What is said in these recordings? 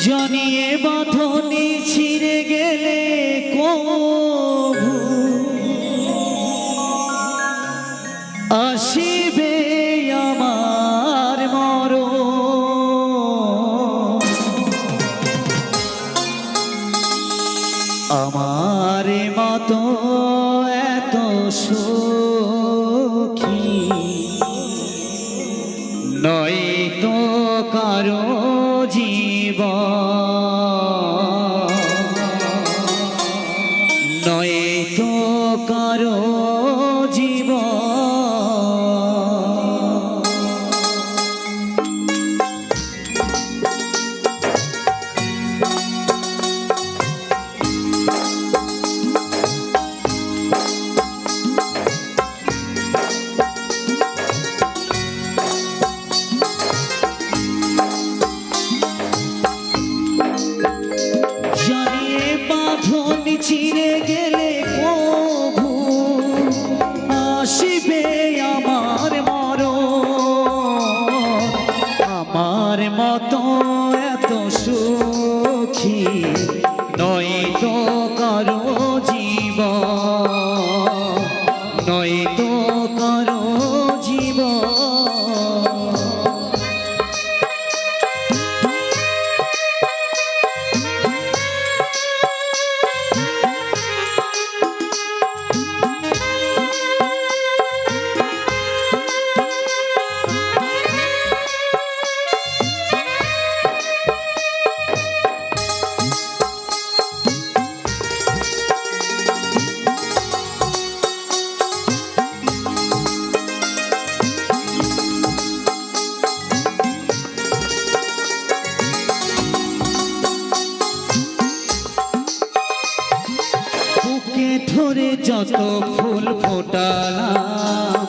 জানিয়ে বাঁধনি ছিঁড়ে গেলে কভু আসিবে আমার মরণ। আমার মতো এত সুখী নয় তো কারো জীবন, নয় তো কারো জীবন। ছিঁড়ে গেলে কভু আসিবে আমার মরণ। আমার মতো এত সুখী নয় তো কারো জীবন, নয় তো কারো জীবন। ধরে যত ফুল ফোটালাম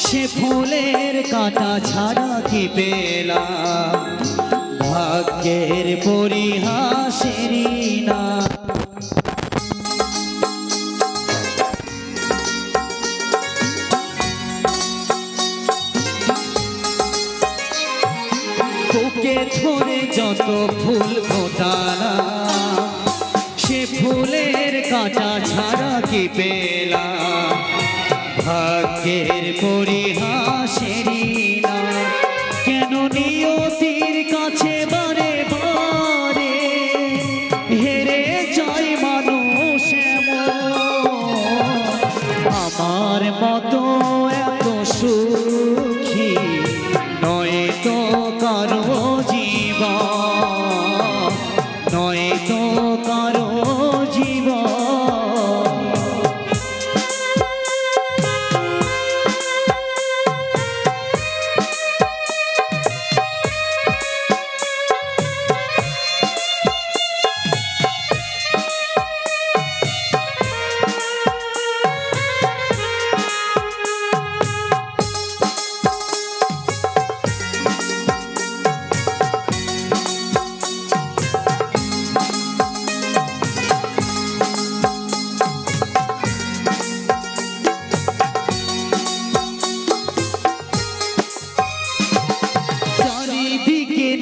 সে ফুলের কাঁটা ছাড়া কি পেলাম, ভাগ্যের পরিহাসেরই না। বুকে ধরে যত ফুল ফোটালাম সে ফুলের কাঁটা ছাড়া কি পেলাম, ভাগ্যের পরিহাসেরই না। কেন নিয়তির কাছে বারে বারে হেরে যায় মানুষ এমন। আমার মতো এত সুখী নয় তো কারো জীবন, নয় তো কারো জীবন।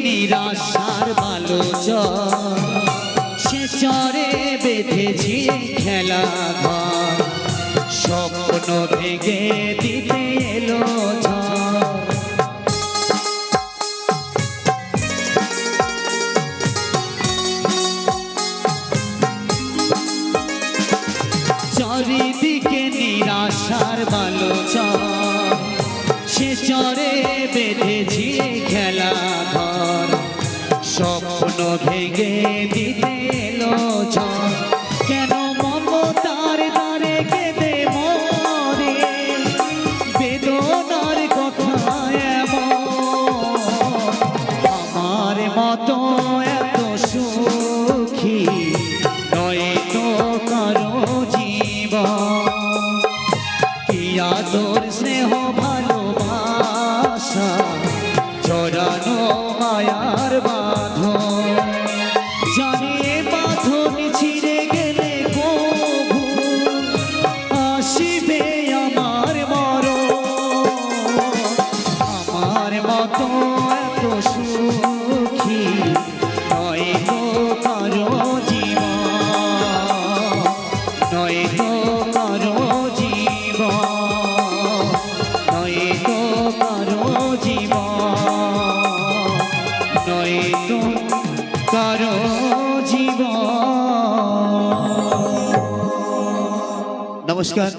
নিরাশার বালোচন সে চরে বেঁধেছি খেলা ঘর, স্বপ্ন ভেঙে দিতে এলো ঝড়। চারিদিকে নিরাশার বালোচন সে চরে বেঁধেছি খেলা ঘর, স্বপ্ন ভেঙে দিতে এলো ঝড়। কেন মমতার দ্বারে কেঁদে মরে বেদনার কথা এমন। আমার মতো এত সুখী নয় তো কারো জীবন। কি আদর স্নেহ ভালোবাসা জড়ানো মায়ার বাঁধন, জানিয়ে বাঁধনি ছিঁড়ে গেলে কভু আসিবে আমার মরণ। আমার মতো এত সুখী নয় নয়তো কারো জীবন, নয়তো কারো জীবন, নয়তো কারো জীবন। নমস্কার।